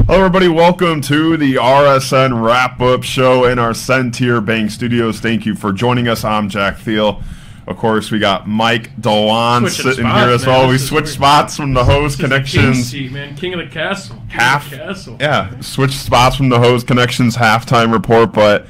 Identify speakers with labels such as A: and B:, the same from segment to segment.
A: Hello, everybody. Welcome to the RSN wrap-up show in our Centier Bank Studios. Thank you for joining us. I'm Jack Thiel. Of course, we got Mike Dewan sitting here as well. We switched spots from the host connections.
B: King seat, man. King of the castle.
A: Switched spots from the host connections halftime report, but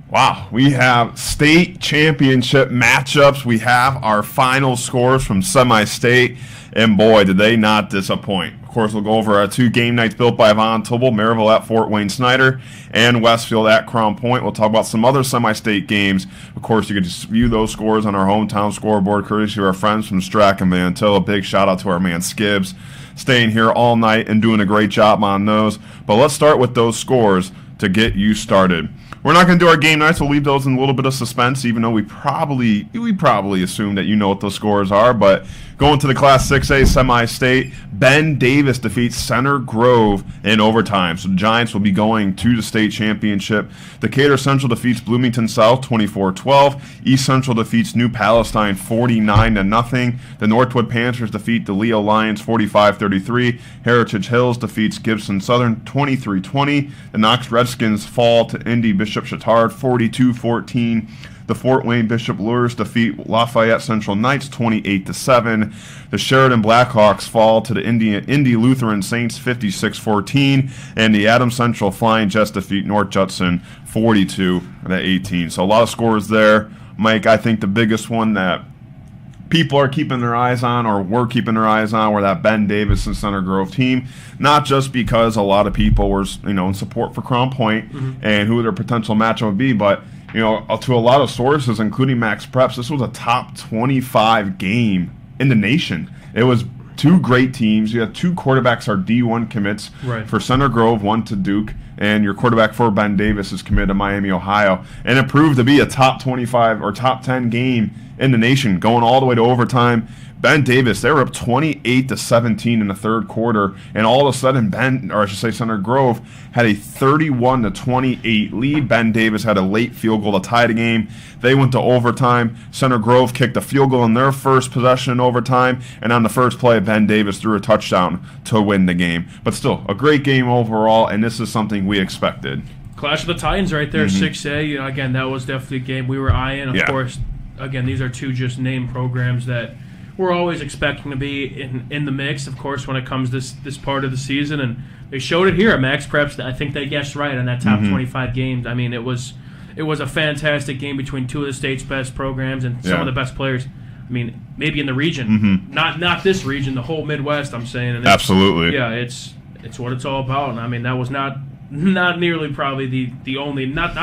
A: wow, we have state championship matchups. We have our final scores from semi-state, and boy, did they not disappoint. Of course, we'll go over our two game nights built by Von Tobel, Maryville at Fort Wayne Snyder, and Westfield at Crown Point. We'll talk about some other semi-state games. Of course, you can just view those scores on our hometown scoreboard, courtesy of our friends from Strack and Mantilla. Big shout out to our man Skibbs, staying here all night and doing a great job on those. But let's start with those scores to get you started. We're not going to do our game nights. We'll leave those in a little bit of suspense, even though we probably assume that you know what those scores are. But going to the Class 6A semi-state, Ben Davis defeats Center Grove in overtime. So the Giants will be going to the state championship. Decatur Central defeats Bloomington South 24-12. East Central defeats New Palestine 49-0. The Northwood Panthers defeat the Leo Lions 45-33. Heritage Hills defeats Gibson Southern 23-20. The Knox Redskins fall to Indy Bishop Chatard 42-14. The Fort Wayne Bishop Lures defeat Lafayette Central Knights 28-7. The Sheridan Blackhawks fall to the Indy Lutheran Saints 56-14. And the Adams Central Flying Jets defeat North Judson 42-18. So a lot of scores there. Mike, I think the biggest one that people are keeping their eyes on, or we're keeping their eyes on, were that Ben Davis and Center Grove team. Not just because a lot of people were, in support for Crown Point and who their potential matchup would be, but to a lot of sources, including Max Preps, this was a top 25 game in the nation. It was two great teams. You had two quarterbacks are D1 commits for Center Grove, one to Duke, and your quarterback for Ben Davis is committed to Miami, Ohio. And it proved to be a top 25 or top 10 game in the nation, going all the way to overtime. Ben Davis, they were up 28-17 in the third quarter, and all of a sudden Center Grove had a 31-28 lead. Ben Davis had a late field goal to tie the game. They went to overtime. Center Grove kicked a field goal in their first possession in overtime, and on the first play, Ben Davis threw a touchdown to win the game. But still, a great game overall, and this is something we expected.
B: Clash of the Titans right there, 6A. Again, that was definitely a game we were eyeing. Of course, again, these are two just named programs that we're always expecting to be in the mix, of course, when it comes this part of the season. And they showed it here at Max Preps. I think they guessed right on that top 25 games. I mean, it was a fantastic game between two of the state's best programs and some of the best players. I mean, maybe in the region. Not this region, the whole Midwest, I'm saying. And
A: absolutely.
B: Yeah, it's what it's all about. And, I mean, that was not nearly probably the only not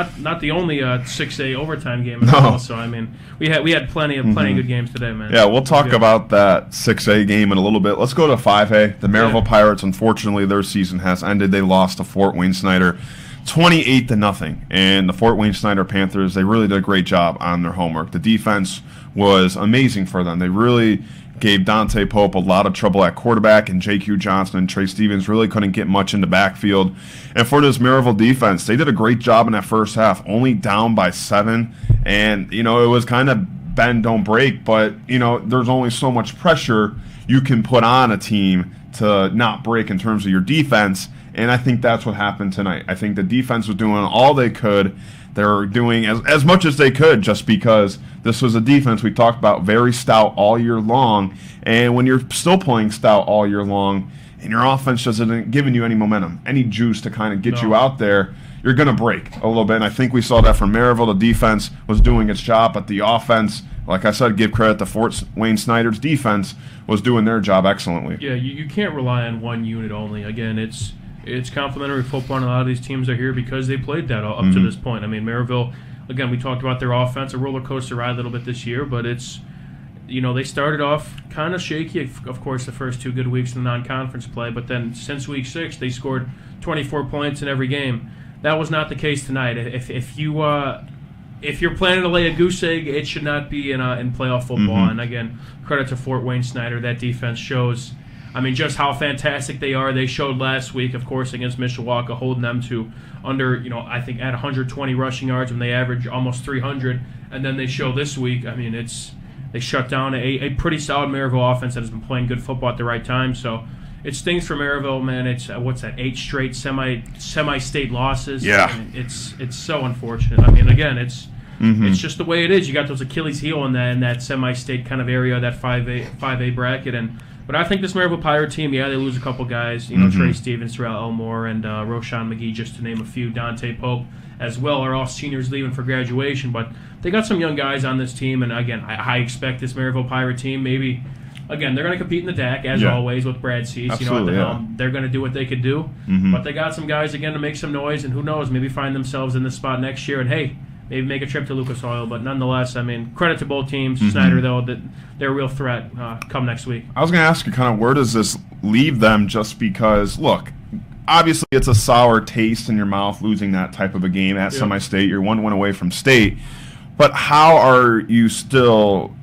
B: the only 6A overtime game at all. So I mean we had plenty of good games today, man.
A: Yeah, we'll talk about that 6A game in a little bit. Let's go to 5A. The Maryville Pirates, unfortunately, their season has ended. They lost to Fort Wayne Snyder 28-0. And the Fort Wayne Snyder Panthers, they really did a great job on their homework. The defense was amazing for them. They really gave Dante Pope a lot of trouble at quarterback, and J.Q. Johnson and Trey Stevens really couldn't get much in the backfield. And for this Maryville defense, they did a great job in that first half, only down by 7. And, it was kind of bend, don't break, but, there's only so much pressure you can put on a team to not break in terms of your defense. And I think that's what happened tonight. I think the defense was doing all they could. They were doing as much as they could, just because this was a defense we talked about, very stout all year long. And when you're still playing stout all year long and your offense isn't giving you any momentum, any juice to kind of get you out there, you're going to break a little bit. And I think we saw that from Maryville. The defense was doing its job, but the offense, like I said, give credit to Fort Wayne Snyder's defense, was doing their job excellently.
B: Yeah, you can't rely on one unit only. Again, it's complementary football, and a lot of these teams are here because they played that up to this point. I mean, Maryville, again, we talked about their offense, a roller coaster ride a little bit this year, but it's, they started off kind of shaky, of course, the first 2 good weeks in the non-conference play, but then since week 6, they scored 24 points in every game. That was not the case tonight. If you're planning to lay a goose egg, it should not be in playoff football. And again, credit to Fort Wayne Snyder. That defense shows, just how fantastic they are. They showed last week, of course, against Mishawaka, holding them to under, I think at 120 rushing yards when they average almost 300. And then they show this week, they shut down a pretty solid Maryville offense that has been playing good football at the right time. So it stings for Maryville, man. It's what's that? 8 straight semi-state losses.
A: Yeah,
B: I mean, it's so unfortunate. I mean, again, it's just the way it is. You got those Achilles heel in that semi-state kind of area, that 5A bracket, But I think this Maryville Pirate team, they lose a couple guys. Trey Stevens, Terrell Elmore, and Roshan McGee, just to name a few. Dante Pope as well are all seniors leaving for graduation. But they got some young guys on this team, and again, I expect this Maryville Pirate team maybe. Again, they're going to compete in the DAC, as always, with Brad Cease. At the helm. They're going to do what they could do. But they got some guys, again, to make some noise, and who knows, maybe find themselves in this spot next year. And, hey, maybe make a trip to Lucas Oil. But nonetheless, I mean, credit to both teams. Snyder, though, that they're a real threat come next week.
A: I was going to ask you kind of where does this leave them, just because, look, obviously it's a sour taste in your mouth losing that type of a game at semi-state. You're 1 win away from state. But how are you still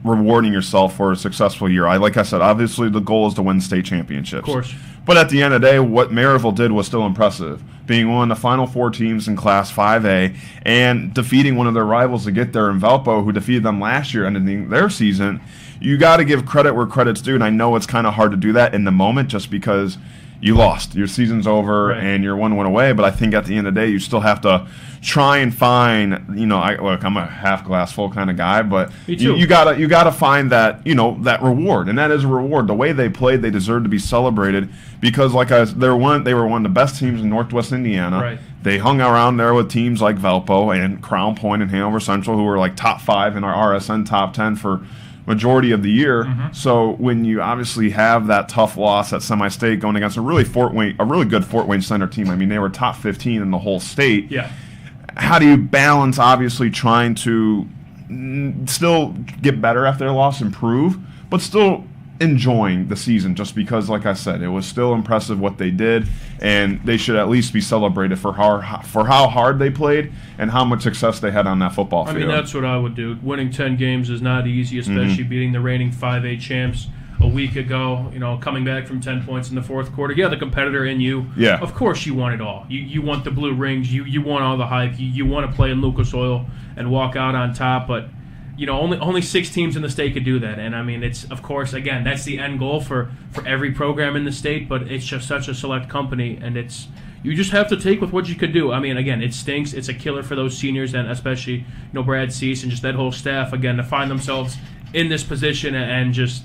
A: rewarding yourself for a successful year? Like I said, obviously the goal is to win state championships.
B: Of course.
A: But at the end of the day, what Maryville did was still impressive. Being one of the final 4 teams in Class 5A and defeating one of their rivals to get there in Valpo, who defeated them last year, ending their season. You got to give credit where credit's due, and I know it's kind of hard to do that in the moment just because you lost. Your season's over and you're 1 win away, but I think at the end of the day, you still have to try and find, I'm a half glass full kind of guy, but you gotta find that, that reward, and that is a reward. The way they played, they deserve to be celebrated because, they were one of the best teams in Northwest Indiana.
B: Right.
A: They hung around there with teams like Valpo and Crown Point and Hanover Central, who were like top 5 in our RSN top 10 for majority of the year. So when you obviously have that tough loss at semi-state going against a really good Fort Wayne Center team, I mean, they were top 15 in the whole state.
B: Yeah.
A: How do you balance obviously trying to still get better after their loss, improve, but still enjoying the season, just because, like I said, it was still impressive what they did, and they should at least be celebrated for how hard they played and how much success they had on that football field.
B: I mean, that's what I would do. Winning 10 games is not easy, especially beating the reigning 5A champs a week ago, coming back from 10 points in the fourth quarter. Yeah, the competitor in you.
A: Yeah.
B: Of course you want it all. You want the blue rings. You want all the hype. You want to play in Lucas Oil and walk out on top, but only 6 teams in the state could do that. And I mean, it's, of course, again, that's the end goal for every program in the state, but it's just such a select company, and you just have to take with what you could do. I mean, again, it stinks. It's a killer for those seniors, and especially, Brad Cease and just that whole staff, again, to find themselves in this position and just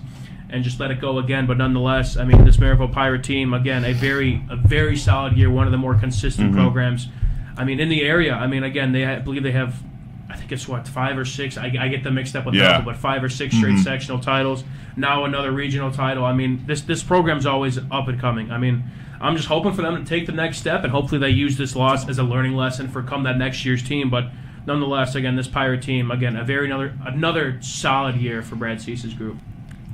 B: let it go again. But nonetheless, I mean, this Maryville Pirate team, again, a very solid year, one of the more consistent programs, I mean, in the area. I mean, again, I believe they have, I think it's 5 or 6. I get them mixed up with Bethel, but 5 or 6 straight sectional titles. Now another regional title. I mean, this program's always up and coming. I mean, I'm just hoping for them to take the next step, and hopefully they use this loss as a learning lesson for that next year's team. But nonetheless, again, this Pirate team, again, another solid year for Brad Cease's group.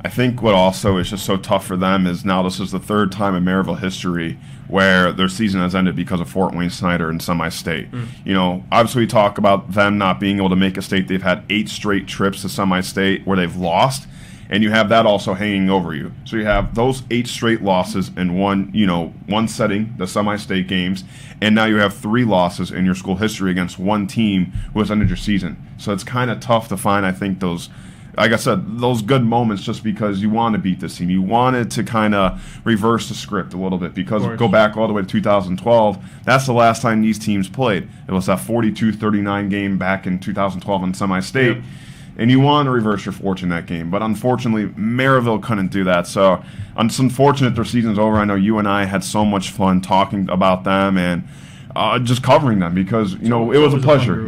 A: I think what also is just so tough for them is now this is the 3rd time in Maryville history where their season has ended because of Fort Wayne Snyder and semi-state. Obviously we talk about them not being able to make a state. They've had 8 straight trips to semi-state where they've lost, and you have that also hanging over you. So you have those 8 straight losses in one setting, the semi-state games, and now you have 3 losses in your school history against one team who has ended your season. So it's kind of tough to find, I think, those, like I said, those good moments, just because you want to beat this team. You wanted to kind of reverse the script a little bit, because go back all the way to 2012. That's the last time these teams played. It was that 42-39 game back in 2012 in semi-state. Yep. And you want to reverse your fortune that game. But unfortunately, Maryville couldn't do that. So it's unfortunate their season's over. I know you and I had so much fun talking about them and just covering them, because, it was a pleasure.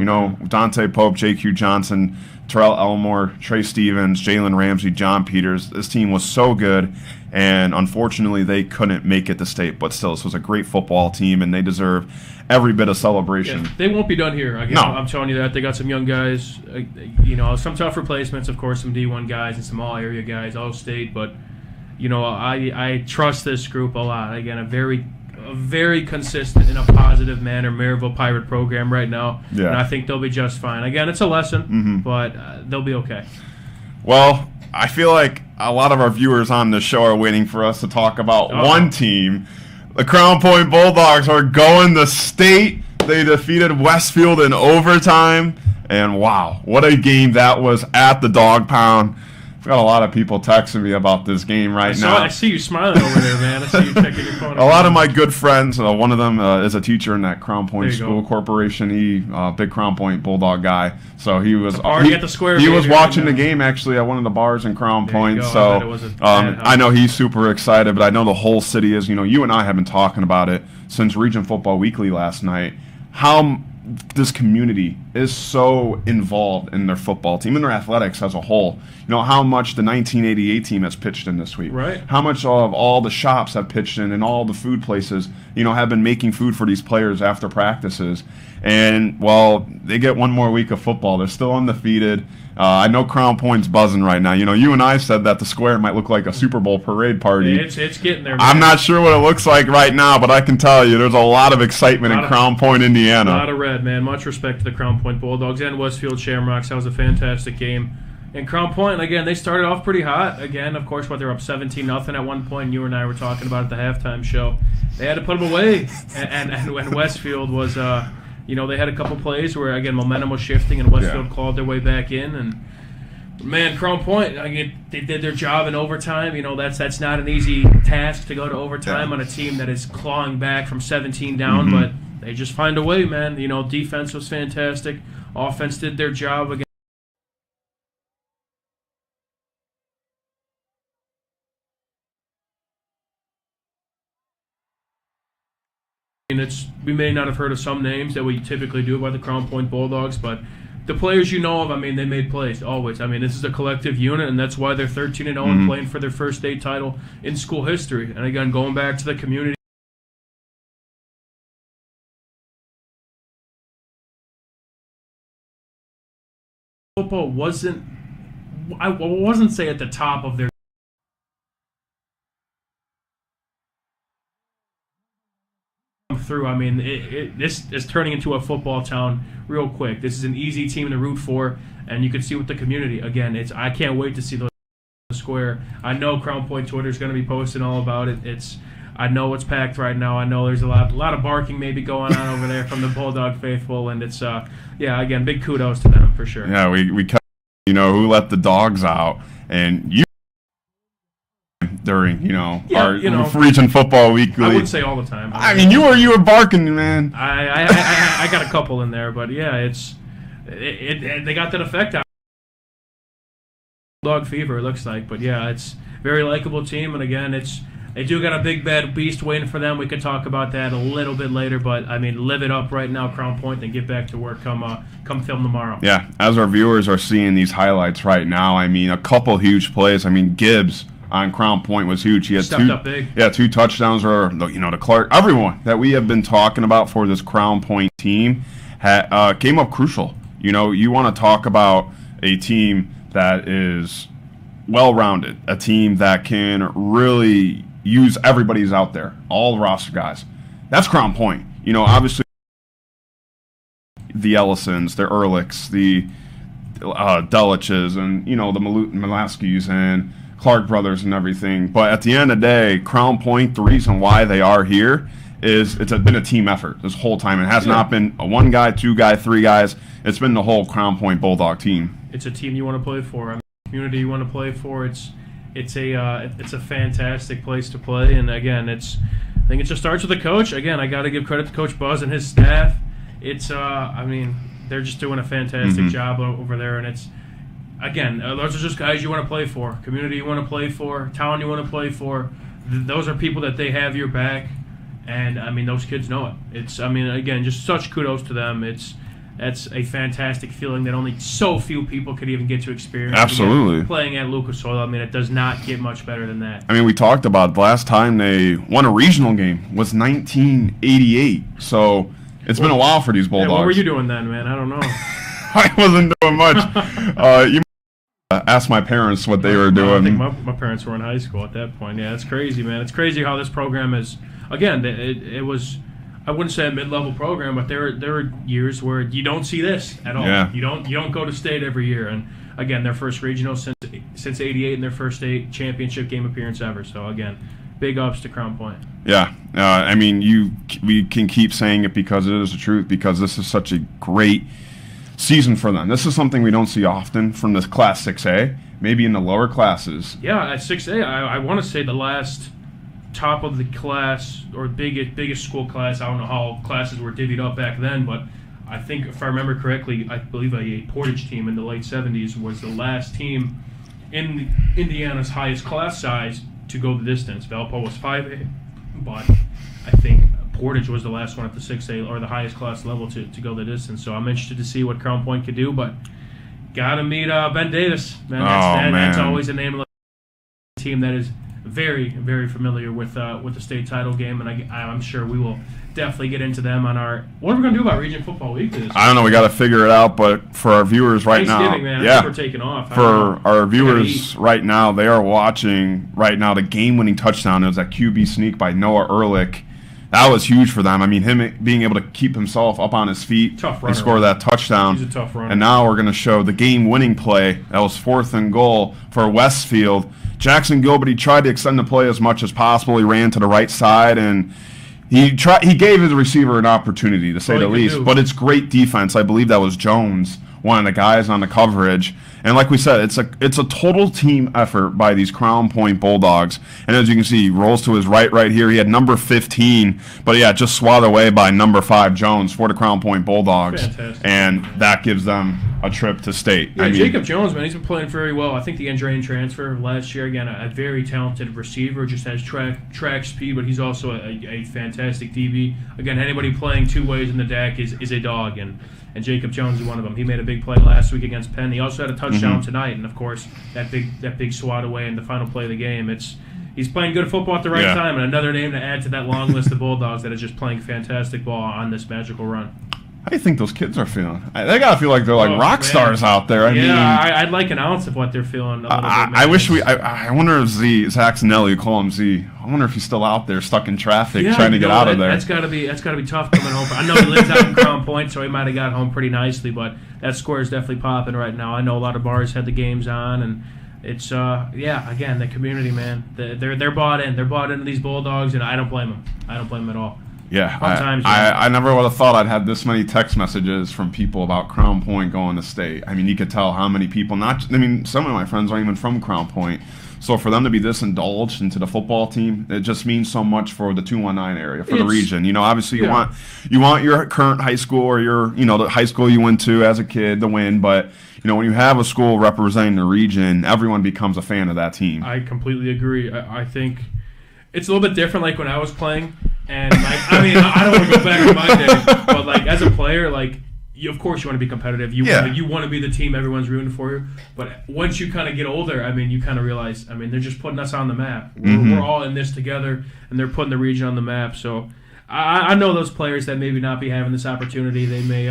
A: Dante Pope, J.Q. Johnson, Terrell Elmore, Trey Stevens, Jalen Ramsey, John Peters. This team was so good, and unfortunately they couldn't make it to state. But still, this was a great football team, and they deserve every bit of celebration.
B: Yeah, they won't be done here.
A: No.
B: I'm telling you that. They got some young guys, some tough replacements, of course, some D1 guys and some all-area guys, all-state. But, I trust this group a lot. Again, a very consistent in a positive manner Maryville Pirate program right now, and I think they'll be just fine. Again, it's a lesson, but they'll be okay.
A: Well, I feel like a lot of our viewers on the show are waiting for us to talk about one team. The Crown Point Bulldogs are going to state. They defeated Westfield in overtime, and wow, what a game that was at the Dog Pound. got a lot of people texting me about this game now.
B: I see you smiling over there, man. I see you checking your phone.
A: A lot of my good friends, one of them is a teacher in that Crown Point School Corporation. He, big Crown Point Bulldog guy. So he was
B: at the square.
A: He was watching the game actually at one of the bars in Crown Point. So I know he's super excited, but I know the whole city is. You and I have been talking about it since Region Football Weekly last night. How this community is so involved in their football team and their athletics as a whole. How much the 1988 team has pitched in this week.
B: Right.
A: How much of all the shops have pitched in and all the food places, have been making food for these players after practices. And, well, they get one more week of football. They're still undefeated. I know Crown Point's buzzing right now. You and I said that the square might look like a Super Bowl parade party.
B: It's getting there, man.
A: I'm not sure what it looks like right now, but I can tell you there's a lot of excitement in Crown Point, Indiana.
B: A lot of red, man. Much respect to the Crown Point Bulldogs and Westfield Shamrocks. That was a fantastic game. And Crown Point, again, they started off pretty hot. Again, of course, they're up 17-0 at one point. You and I were talking about at the halftime show. They had to put them away. And when Westfield was, they had a couple plays where, again, momentum was shifting and Westfield clawed their way back in. And, man, Crown Point, they did their job in overtime. That's not an easy task to go to overtime on a team that is clawing back from 17 down. But they just find a way, man. Defense was fantastic. Offense did their job again. We may not have heard of some names that we typically do about the Crown Point Bulldogs, but the players you know of, they made plays always. This is a collective unit, and that's why they're 13-0 and playing for their first state title in school history. And again, going back to the community. Football wasn't, I wasn't say at the top of their through. This is turning into a football town real quick. This is an easy team to root for, and you can see with the community. Again, I can't wait to see the square. I know Crown Point Twitter is going to be posting all about it. I know it's packed right now. I know there's a lot of barking maybe going on over there from the Bulldog faithful, and it's again, big kudos to them for sure.
A: Yeah, we cut, who let the dogs out, and you during our Region Football Weekly.
B: I wouldn't say all the time.
A: You were barking, man.
B: I got a couple in there, but yeah, they got that effect out. Dog fever, it looks like, but yeah, it's a very likable team, and again, they do got a big bad beast waiting for them. We could talk about that a little bit later, but live it up right now, Crown Point, and get back to work come film tomorrow.
A: Yeah, as our viewers are seeing these highlights right now, a couple huge plays. Gibbs on Crown Point was huge. He had
B: stepped up big.
A: Yeah, 2 touchdowns. Or to Clark, everyone that we have been talking about for this Crown Point team came up crucial. You want to talk about a team that is well-rounded, a team that can really use everybody's out there, all the roster guys. That's Crown Point. Obviously the Ellisons, the Ehrlichs, the Deliches, and the Malaskis and Clark brothers and everything. But at the end of the day, Crown Point, the reason why they are here is it's been a team effort this whole time. It has not been a one guy, 2 guy, 3 guys. It's been the whole Crown Point Bulldog team.
B: It's a team you want to play for. Community you want to play for. It's a fantastic place to play. And again, I think it just starts with the coach. Again, I got to give credit to Coach Buzz and his staff. They're just doing a fantastic job over there, and it's. Again, those are just guys you want to play for, community you want to play for, town you want to play for. Those are people that they have your back, and those kids know it. Again, just such kudos to them. That's a fantastic feeling that only so few people could even get to experience.
A: Absolutely.
B: Again, playing at Lucas Oil, it does not get much better than that.
A: We talked about the last time they won a regional game was 1988, so it's been a while for these Bulldogs.
B: What were you doing then, man? I don't know.
A: I wasn't doing much. You ask my parents what they were doing.
B: I think my parents were in high school at that point. Yeah, it's crazy, man. It's crazy how this program is. Again, it was. I wouldn't say a mid-level program, but there are years where you don't see this at all.
A: Yeah.
B: You don't go to state every year, and again, their first regional since '88 and their first state championship game appearance ever. So again, big ups to Crown Point.
A: Yeah, we can keep saying it because it is the truth. Because this is such a great season for them. This is something we don't see often from this Class 6A, maybe in the lower classes.
B: Yeah, at 6A, I want to say the last top of the class or biggest school class. I don't know how classes were divvied up back then, but I think if I remember correctly, I believe a Portage team in the late 70s was the last team in Indiana's highest class size to go the distance. Valpo was 5A, but I think Portage was the last one at the 6A or the highest class level to go the distance. So I'm interested to see what Crown Point could do, but gotta meet Ben Davis. Man, that's always a name of a team that is very, very familiar with the state title game, and I'm sure we will definitely get into them on our. What are we gonna do about Region Football Week this week?
A: I don't know. We got to figure it out. But for our viewers right now,
B: Thanksgiving, man, I think we're taking off.
A: For our viewers right now, they are watching right now the game-winning touchdown. It was that QB sneak by Noah Ehrlich. That was huge for them. I mean, him being able to keep himself up on his feet and score that touchdown.
B: He's a tough runner.
A: And now we're going to show the game-winning play. That was 4th and goal for Westfield. Jackson Gilbert, he tried to extend the play as much as possible. He ran to the right side, and he gave his receiver an opportunity, to say the least. But it's great defense. I believe that was Jones, one of the guys on the coverage. And like we said, it's a total team effort by these Crown Point Bulldogs. And as you can see, he rolls to his right here. He had number 15, but yeah, just swatted away by number 5 Jones for the Crown Point Bulldogs.
B: Fantastic.
A: And that gives them a trip to state.
B: Yeah, Jacob Jones, man, he's been playing very well. I think the Andrean transfer last year, again, a very talented receiver, just has track speed, but he's also a fantastic DB. Again, anybody playing two ways in the deck is a dog, and Jacob Jones is one of them. He made a big play last week against Penn. He also had a touchdown tonight, and of course that big swat away in the final play of the game. He's playing good football at the right time, and another name to add to that long list of Bulldogs that is just playing fantastic ball on this magical run.
A: How do you think those kids are feeling? They gotta feel like they're like rock stars out there. I mean,
B: I'd like an ounce of what they're feeling. I
A: wonder if Zach Zanelli, you call him Z. I wonder if he's still out there, stuck in traffic, trying to get out of there.
B: That's gotta be tough coming home. I know he lives out in Crown Point, so he might have got home pretty nicely. But that score is definitely popping right now. I know a lot of bars had the games on, and it's again, the community, man. They're bought in. They're bought into these Bulldogs, and I don't blame them. I don't blame them at all.
A: Yeah, I never would have thought I'd had this many text messages from people about Crown Point going to state. I mean, you could tell how many people, some of my friends aren't even from Crown Point. So for them to be this indulged into the football team, it just means so much for the 219 area, for the region. You know, obviously you want your current high school or the high school you went to as a kid to win, but when you have a school representing the region, everyone becomes a fan of that team.
B: I completely agree. I think it's a little bit different like when I was playing. And I don't want to go back to my day, but as a player, of course you want to be competitive. You want to be the team everyone's rooting for you. But once you kind of get older, you kind of realize, they're just putting us on the map. We're all in this together, and they're putting the region on the map. So I know those players that maybe not be having this opportunity. They may,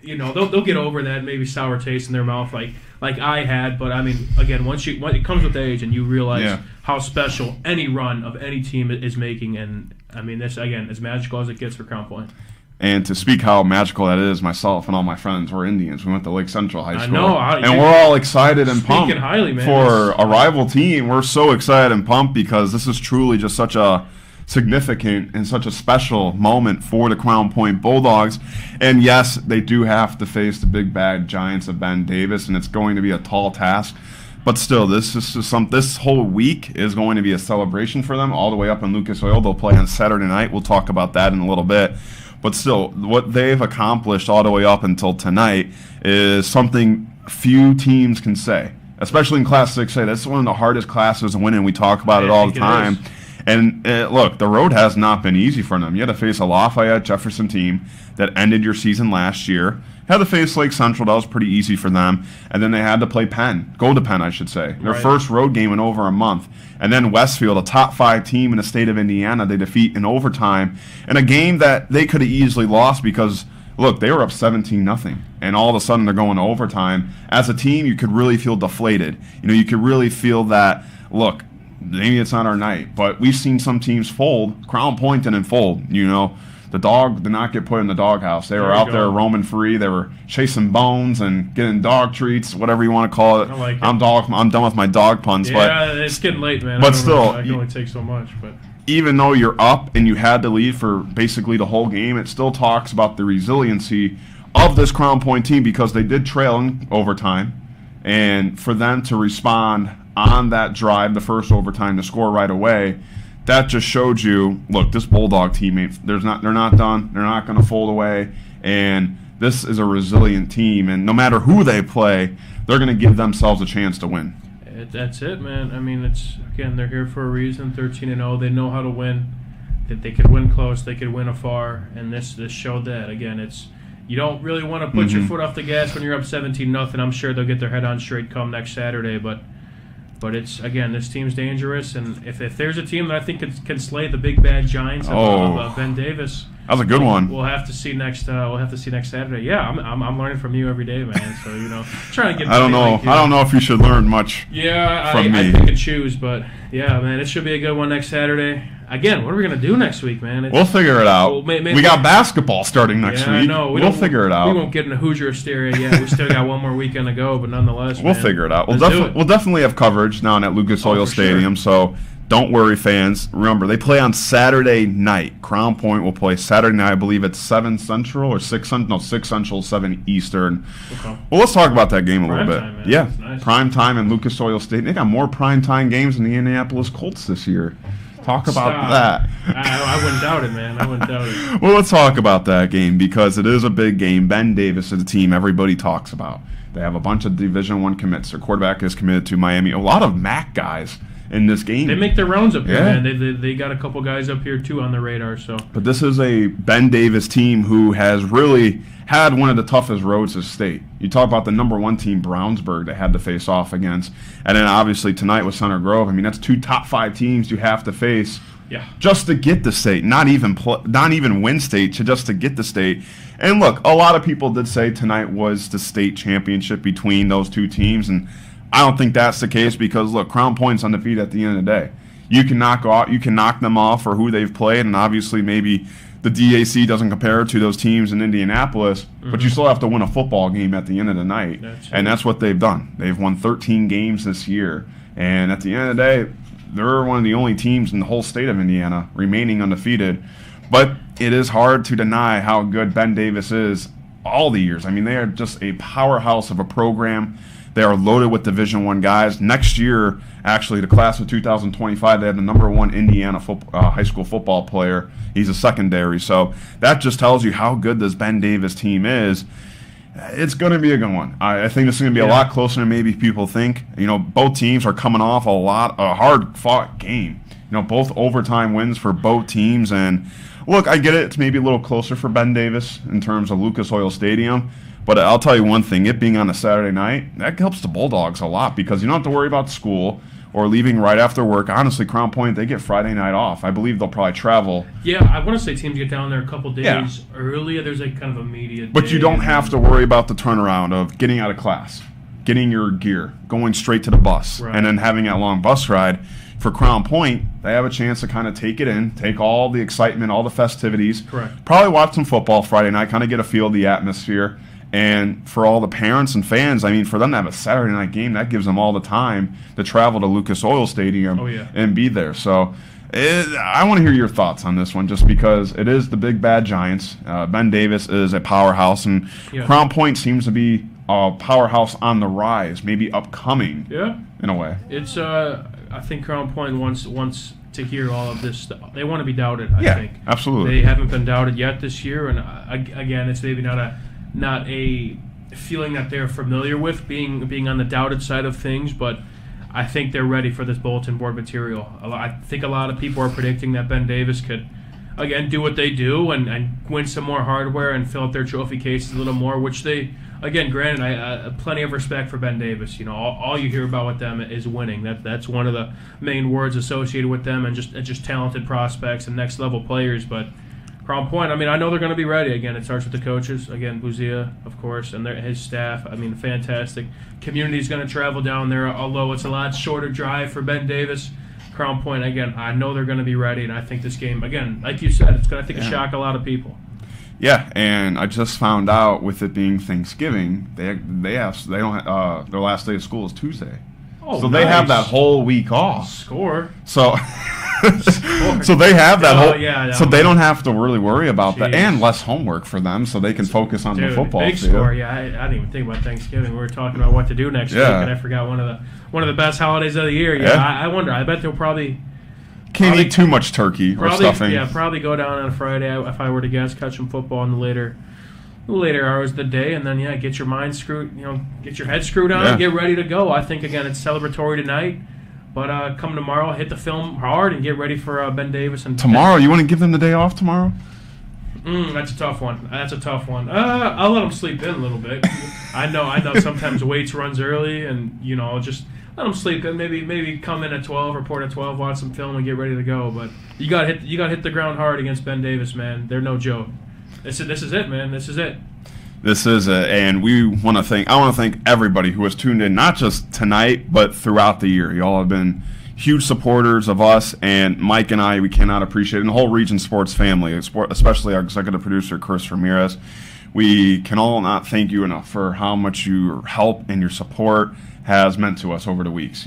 B: they'll get over that maybe sour taste in their mouth, like I had. But again, once it comes with age, and you realize how special any run of any team is making, and this again as magical as it gets for Crown Point.
A: And to speak how magical that is, myself and all my friends were Indians. We went to Lake Central High School.
B: I know.
A: And we're all excited and pumped
B: highly, man.
A: For a rival team. We're so excited and pumped because this is truly just such a significant and such a special moment for the Crown Point Bulldogs. And yes, they do have to face the big bad Giants of Ben Davis, and it's going to be a tall task. But still, this whole week is going to be a celebration for them all the way up in Lucas Oil. They'll play on Saturday night. We'll talk about that in a little bit. But still, what they've accomplished all the way up until tonight is something few teams can say, especially in Class 6A. That's one of the hardest classes to win, and we talk about it all the time. And look, the road has not been easy for them. You had to face a Lafayette Jefferson team that ended your season last year. Had to face Lake Central. That was pretty easy for them. And then they had to play Penn. Go to Penn, I should say. Their first road game in over a month. And then Westfield, a top 5 team in the state of Indiana, they defeat in overtime. In a game that they could have easily lost because, look, they were up 17-0. And all of a sudden they're going to overtime. As a team, you could really feel deflated. You could really feel that, look, maybe it's not our night. But we've seen some teams fold. Crown Point didn't fold, The dog did not get put in the doghouse. They were out there roaming free. They were chasing bones and getting dog treats, whatever you want to call it.
B: I like it.
A: I'm done with my dog puns.
B: Yeah, it's getting late, man.
A: But still,
B: I can only take so much. But
A: even though you're up and you had to lead for basically the whole game, it still talks about the resiliency of of this Crown Point team because they did trail in overtime, and for them to respond on that drive, the first overtime, to score right away, that just showed you, look, this Bulldog team, they're not done. They're not going to fold away, and this is a resilient team, and no matter who they play, they're going to give themselves a chance to win.
B: That's it, man. I mean, they're here for a reason, 13-0. They know how to win. That they could win close, they could win afar, and this showed that. Again, you don't really want to put your foot off the gas when you're up 17-0. I'm sure they'll get their head on straight come next Saturday, but it's, again, this team's dangerous, and if there's a team that I think can slay the big bad Giants of Ben Davis,
A: that was a good one.
B: We'll have to see next Saturday. Yeah, I'm learning from you every day, man. So trying to get.
A: I don't know. I don't know if you should learn much.
B: Yeah,
A: from me.
B: I pick and choose, but yeah, man, it should be a good one next Saturday. Again, what are we gonna do next week, man?
A: We'll figure it out.
B: Maybe
A: we got basketball starting next week.
B: I know.
A: We'll figure it out.
B: We won't get into Hoosier hysteria yet. We still got one more weekend to go, but nonetheless,
A: we'll figure it out. We'll definitely have coverage now at Lucas Oil Stadium. Sure. So don't worry, fans. Remember, they play on Saturday night. Crown Point will play Saturday night. I believe it's 7 Central or 6 Central. No, 6 Central, 7 Eastern. Okay. Well, let's talk about that game a little bit.
B: Time, man.
A: Yeah,
B: nice.
A: Prime time in Lucas Oil Stadium. They got more prime time games than the Indianapolis Colts this year. Talk about that.
B: I wouldn't doubt it, man. I wouldn't doubt it.
A: Well, let's talk about that game because it is a big game. Ben Davis is a team everybody talks about. They have a bunch of Division I commits. Their quarterback is committed to Miami. A lot of MAC guys in this game.
B: They make their rounds up here, man. They got a couple guys up here, too, on the radar. So,
A: but this is a Ben Davis team who has really had one of the toughest roads to state. You talk about the number 1 team, Brownsburg, they had to face off against. And then, obviously, tonight with Center Grove. I mean, that's 2 top 5 teams you have to face just to get the state. Not even win state, just to get the state. And, look, a lot of people did say tonight was the state championship between those 2 teams, and I don't think that's the case because, look, Crown Point's undefeated at the end of the day. You can knock them off for who they've played, and obviously maybe the DAC doesn't compare to those teams in Indianapolis, but you still have to win a football game at the end of the night, and that's what they've done. They've won 13 games this year, and at the end of the day, they're one of the only teams in the whole state of Indiana remaining undefeated. But it is hard to deny how good Ben Davis is all the years. I mean, they are just a powerhouse of a program. They are loaded with Division I guys. Next year, actually, the class of 2025, they have the number 1 Indiana high school football player. He's a secondary. So that just tells you how good this Ben Davis team is. It's going to be a good one. I think this is going to be a lot closer than maybe people think. Both teams are coming off a hard-fought game. Both overtime wins for both teams. And, look, I get it. It's maybe a little closer for Ben Davis in terms of Lucas Oil Stadium. But I'll tell you one thing, it being on a Saturday night, that helps the Bulldogs a lot because you don't have to worry about school or leaving right after work. Honestly, Crown Point, they get Friday night off. I believe they'll probably travel.
B: Yeah, I want to say teams get down there a couple days earlier. There's kind of immediate
A: But you don't have to worry about the turnaround of getting out of class, getting your gear, going straight to the bus, and then having that long bus ride. For Crown Point, they have a chance to kind of take it in, take all the excitement, all the festivities.
B: Correct.
A: Probably watch some football Friday night, kind of get a feel of the atmosphere. And for all the parents and fans, I mean, for them to have a Saturday night game, that gives them all the time to travel to Lucas Oil Stadium and be there. So I want to hear your thoughts on this one just because it is the big bad Giants. Ben Davis is a powerhouse, and Crown Point seems to be a powerhouse on the rise, maybe upcoming in a way.
B: It's I think Crown Point wants to hear all of this stuff. They want to be doubted, I think.
A: Absolutely.
B: They haven't been doubted yet this year, and again, it's maybe not a feeling that they're familiar with being on the doubted side of things, but I think they're ready for this bulletin board material. I think a lot of people are predicting that Ben Davis could, again, do what they do and win some more hardware and fill up their trophy cases a little more, which they, again, granted, I plenty of respect for Ben Davis. All you hear about with them is winning. That's one of the main words associated with them, and just talented prospects and next-level players, but Crown Point, I mean, I know they're going to be ready. Again, it starts with the coaches. Again, Buzia, of course, and his staff. I mean, fantastic. Community's going to travel down there, although it's a lot shorter drive for Ben Davis. Crown Point, again, I know they're going to be ready, and I think this game, again, like you said, it's going to shock a lot of people.
A: Yeah, and I just found out with it being Thanksgiving, their last day of school is Tuesday.
B: Oh,
A: so
B: nice.
A: They have that whole week off.
B: Score.
A: So So they have that whole.
B: Yeah,
A: so they don't have to really worry about that, and less homework for them, so they can focus on the football
B: big
A: field.
B: Score, yeah. I didn't even think about Thanksgiving. We were talking about what to do next week, and I forgot one of the best holidays of the year. Yeah, I wonder. I bet they'll probably
A: can't eat too much turkey or stuffing.
B: Yeah, probably go down on a Friday if I were to guess, catch some football in the later hours of the day, and then get your mind screwed, get your head screwed on, and get ready to go. I think again it's celebratory tonight, but come tomorrow, hit the film hard and get ready for Ben Davis. And
A: tomorrow, you want to give them the day off tomorrow?
B: That's a tough one. I'll let them sleep in a little bit. I know. Sometimes weights runs early, and just let them sleep in. Maybe come in at 12, report at 12, watch some film, and get ready to go. But you got to hit the ground hard against Ben Davis, man. They're no joke. This is it, man. This is it.
A: This is it, and I want to thank everybody who has tuned in, not just tonight, but throughout the year. Y'all have been huge supporters of us, and Mike and I, we cannot appreciate it, and the whole Region Sports family, especially our executive producer, Chris Ramirez. We can all not thank you enough for how much your help and your support has meant to us over the weeks.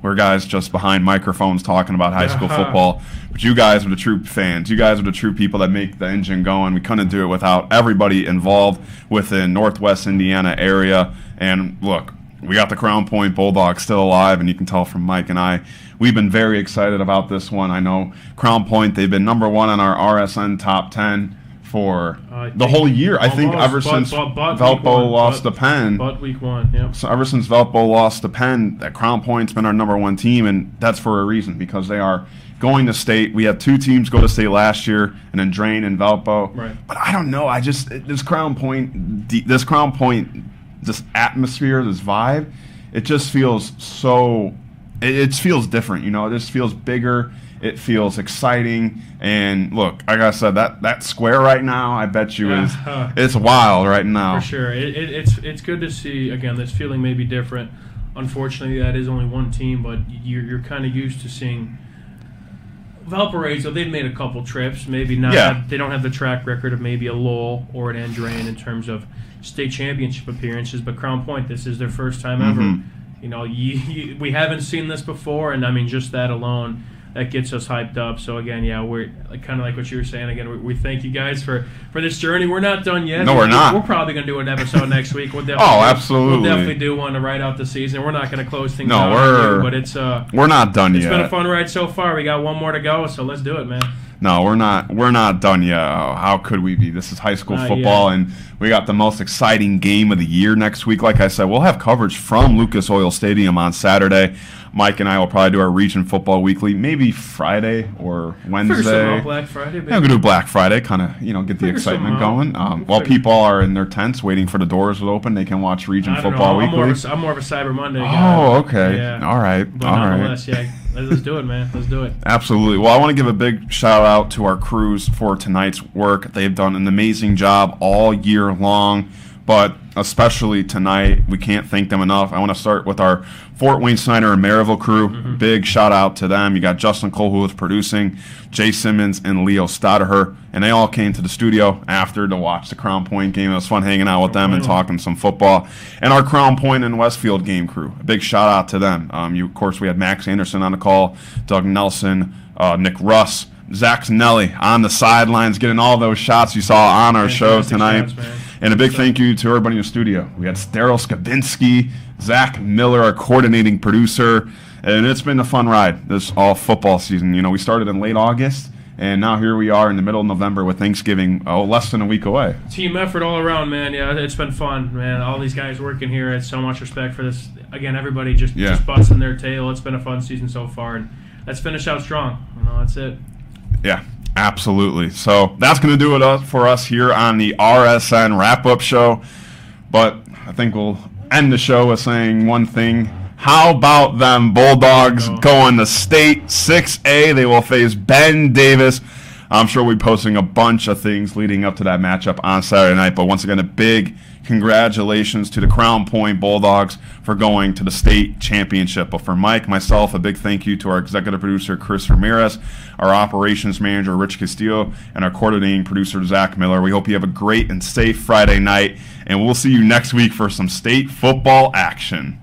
A: We're guys just behind microphones talking about high school football, but you guys are the true fans. You guys are the true people that make the engine going. We couldn't do it without everybody involved within Northwest Indiana area. And look, we got the Crown Point Bulldogs still alive, and you can tell from Mike and I, we've been very excited about this one. I know Crown Point, they've been number one on our RSN top 10 for the whole year. I think ever since Valpo lost to Penn.
B: But week one, yeah.
A: So ever since Valpo lost to Penn, that Crown Point's been our number one team, and that's for a reason, because they are going to state. We had two teams go to state last year, and then Drain and Valpo.
B: Right.
A: But I don't know. This Crown Point, this atmosphere, this vibe, it just feels so. It feels different. It just feels bigger. It feels exciting, and look, like I said, that square right now, I bet you it's wild right now.
B: For sure, it's good to see. Again, this feeling may be different. Unfortunately, that is only one team, but you're kind of used to seeing Valparaiso. They've made a couple trips, maybe not.
A: Yeah.
B: They don't have the track record of maybe a Lowell or an Andrain in terms of state championship appearances, but Crown Point, this is their first time ever. We haven't seen this before, and I mean just that alone. That gets us hyped up. So again, we're kind of like what you were saying. Again, we thank you guys for this journey. We're not done yet.
A: No, we're not.
B: We're probably going to do an episode next week.
A: Absolutely.
B: We'll definitely do one to write out the season. We're not going to close things out. But
A: we're not done yet.
B: It's been a fun ride so far. We got one more to go, so let's do it, man.
A: No, we're not done yet. How could we be? This is high school football, and we got the most exciting game of the year next week. Like I said, we'll have coverage from Lucas Oil Stadium on Saturday. Mike and I will probably do our Region Football Weekly, maybe Friday or Wednesday.
B: Black Friday.
A: Yeah, we do Black Friday, kind of get the excitement going. While people are in their tents waiting for the doors to open, they can watch Region Football Weekly.
B: I'm more of a Cyber Monday guy.
A: Oh, okay. Yeah. All right.
B: But nonetheless, let's do it, man. Let's do it.
A: Absolutely. Well, I want to give a big shout out to our crews for tonight's work. They've done an amazing job all year long, but especially tonight, we can't thank them enough. I want to start with our Fort Wayne Snyder and Maryville crew. Mm-hmm. Big shout out to them. You got Justin Cole, who was producing, Jay Simmons, and Leo Stodaher, and they all came to the studio after to watch the Crown Point game. It was fun hanging out with them and talking some football. And our Crown Point and Westfield game crew. A big shout out to them. Of course, we had Max Anderson on the call, Doug Nelson, Nick Russ, Zach Zanelli on the sidelines, getting all those shots you saw on our show tonight. And a big thank you to everybody in the studio. We had Daryl Skabinski, Zach Miller, our coordinating producer, and it's been a fun ride this all football season. We started in late August, and now here we are in the middle of November with Thanksgiving less than a week away.
B: Team effort all around, man. Yeah, it's been fun, man. All these guys working here. It's so much respect for this. Again, everybody just busting their tail. It's been a fun season so far, and let's finish out strong. That's it.
A: Yeah. Absolutely. So that's going to do it for us here on the RSN wrap-up show. But I think we'll end the show with saying one thing. How about them Bulldogs going to state 6A? They will face Ben Davis. I'm sure we'll be posting a bunch of things leading up to that matchup on Saturday night. But once again, a big congratulations to the Crown Point Bulldogs for going to the state championship. But for Mike, myself, a big thank you to our executive producer, Chris Ramirez, our operations manager, Rich Castillo, and our coordinating producer, Zach Miller. We hope you have a great and safe Friday night, and we'll see you next week for some state football action.